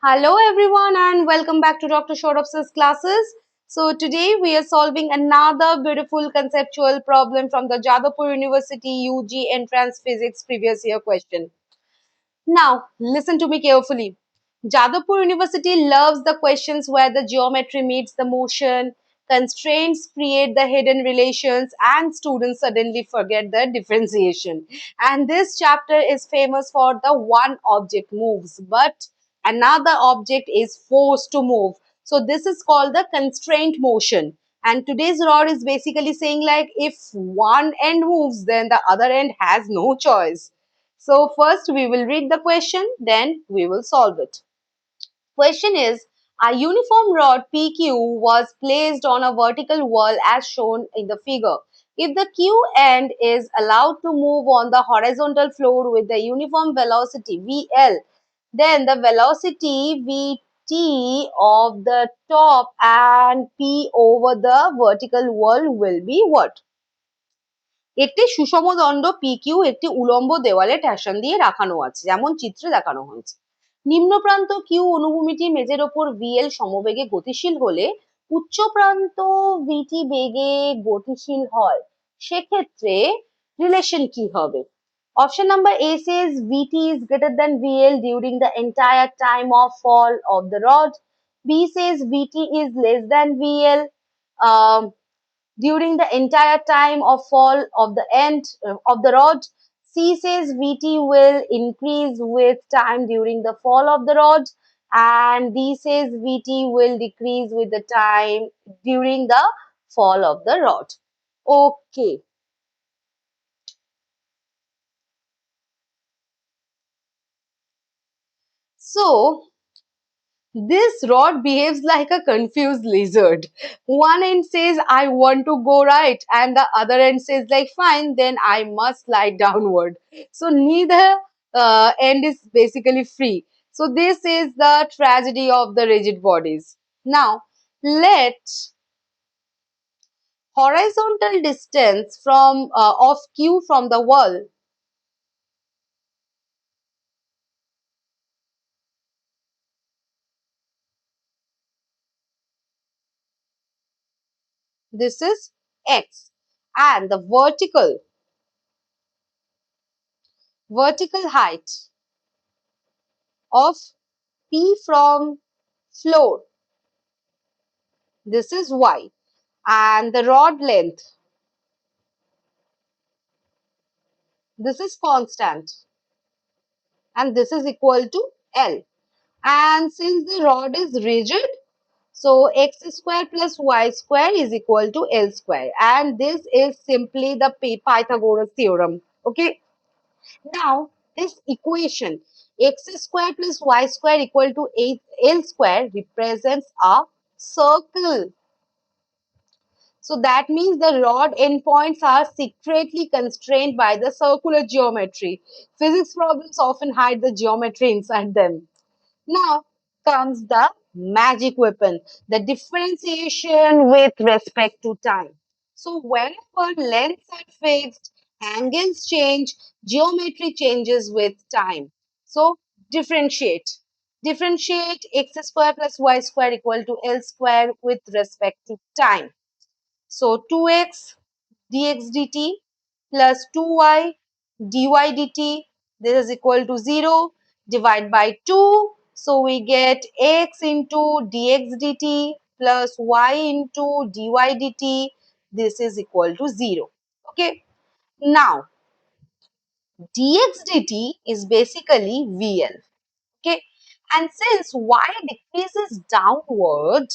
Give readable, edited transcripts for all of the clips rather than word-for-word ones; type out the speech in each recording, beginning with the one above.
Hello everyone and welcome back to Dr. Shorop's classes. So today we are solving another beautiful conceptual problem from the Jadavpur University UG Entrance Physics previous year question. Now, listen to me carefully. Jadavpur University loves the questions where the geometry meets the motion, constraints create the hidden relations, and students suddenly forget the differentiation. And this chapter is famous for the one object moves, but another object is forced to move. So this is called the constraint motion. And today's rod is basically saying like if one end moves, then the other end has no choice. So first we will read the question, then we will solve it. Question is, a uniform rod PQ was placed on a vertical wall as shown in the figure. If the Q end is allowed to move on the horizontal floor with the uniform velocity VL, then the velocity Vt of the top and P over the vertical wall will be what? একটি সুষম দণ্ড PQ একটি উলম্ব দেওয়ালে tension দিয়ে রাখানো আছে, যেমন চিত্রে দেখানো হয়েছে। নিম্ন প্রান্ত Q অনুভূমিটির মেঝের ওপর VL সমবেগে গতিশীল হলে উচ্চ প্রান্ত VT বেগে গতিশীল হয়। সেক্ষেত্রে রিলেশন কি হবে? Option number A says VT is greater than VL during the entire time of fall of the rod. B says VT is less than VL. Um, during the entire time of fall of the end of the rod. C says Vt will increase with time during the fall of the rod, and D says Vt will decrease with the time during the fall of the rod. Okay. So this rod behaves like a confused lizard. One end says, I want to go right, and the other end says, like, fine, then I must slide downward. So neither end is basically free. So this is the tragedy of the rigid bodies. Now, let horizontal distance from of Q from the wall. This is X, and the vertical height of P from floor. This is Y. And the rod length. This is constant. And this is equal to L. And since the rod is rigid, so x square plus y square is equal to L square. And this is simply the Pythagoras theorem. Okay. Now, this equation x square plus y square equal to L square represents a circle. So that means the rod endpoints are secretly constrained by the circular geometry. Physics problems often hide the geometry inside them. Now comes the magic weapon, the differentiation with respect to time. So whenever lengths are fixed, angles change, geometry changes with time. So differentiate. Differentiate x square plus y square equal to L square with respect to time. So 2x dx dt plus 2y dy dt, this is equal to 0, divide by 2. So we get x into dx dt plus y into dy dt, this is equal to 0. Okay. Now dx dt is basically VL. Okay. And since y decreases downward,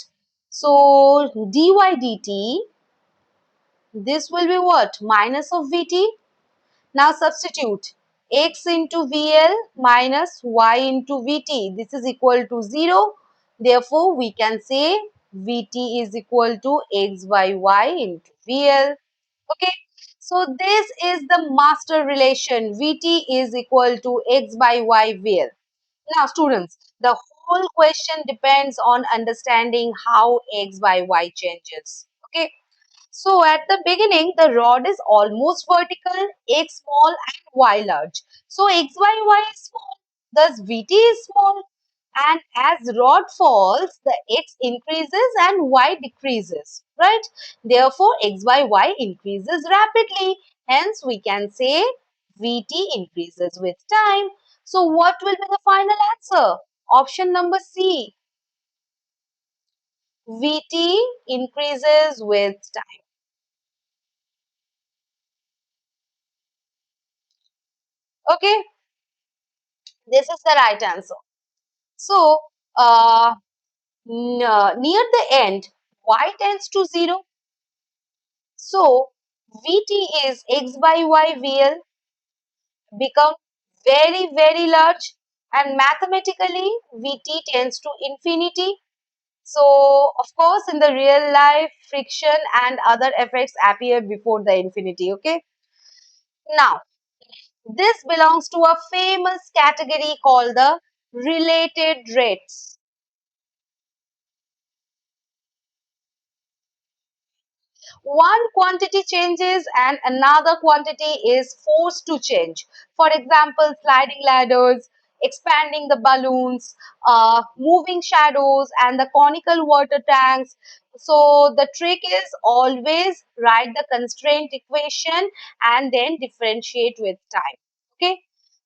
so dy dt, this will be what? Minus of Vt. Now substitute x into VL minus y into Vt. This is equal to 0. Therefore, we can say Vt is equal to x by y into VL. Okay. So this is the master relation. Vt is equal to x by y VL. Now students, the whole question depends on understanding how x by y changes. Okay. So at the beginning, the rod is almost vertical, x small and y large. So x by y is small, thus Vt is small. And as rod falls, the x increases and y decreases, right? Therefore, x by y increases rapidly. Hence, we can say Vt increases with time. So, what will be the final answer? Option number C. Vt increases with time. Okay, this is the right answer. So, uh, near the end, y tends to 0. So, Vt is x by y VL become very, very large, and mathematically Vt tends to infinity. So, of course, in the real life, friction and other effects appear before the infinity. Okay. Now, this belongs to a famous category called the related rates. One quantity changes and another quantity is forced to change. For example, sliding ladders, expanding the balloons, moving shadows, and the conical water tanks. So the trick is always write the constraint equation and then differentiate with time. Okay.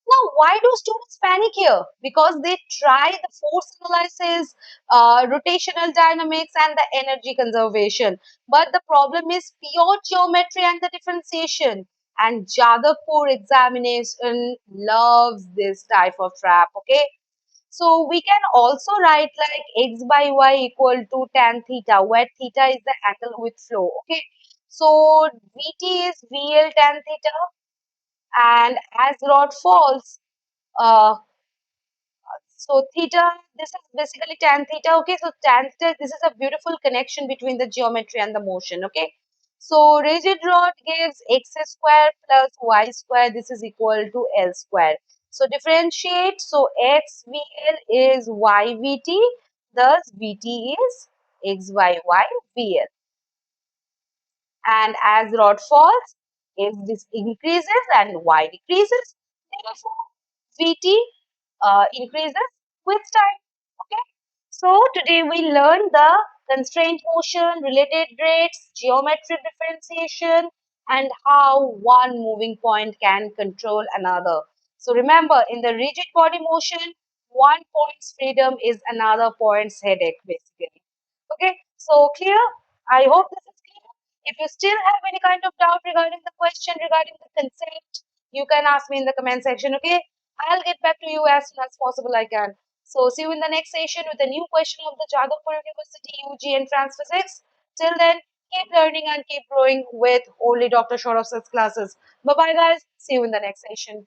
Now, why do students panic here? Because they try the force analysis, rotational dynamics, and the energy conservation. But the problem is pure geometry and the differentiation. And Jadavpur examination loves this type of trap. Okay. So we can also write like x by y equal to tan theta, where theta is the angle with flow. Okay. So Vt is VL tan theta, and as rod falls, uh, so theta, this is basically tan theta. Okay, so tan theta, this is a beautiful connection between the geometry and the motion. Okay, so rigid rod gives x square plus y square. This is equal to L square. So differentiate. So x VL is y VT. Thus VT is x by y VL. And as rod falls, x this increases and y decreases. Therefore, Vt increases with time. Okay. So today we learned the constraint motion, related rates, geometric differentiation, and how one moving point can control another. So remember, in the rigid body motion, one point's freedom is another point's headache, basically. Okay. So clear? I hope this is clear. If you still have any kind of doubt regarding the question regarding the consent, you can ask me in the comment section. Okay. I'll get back to you as soon as possible I can. So see you in the next session with a new question of the Jadavpur University UG Entrance Physics. Till then, keep learning and keep growing with only Dr. Shoraf's classes. Bye bye guys. See you in the next session.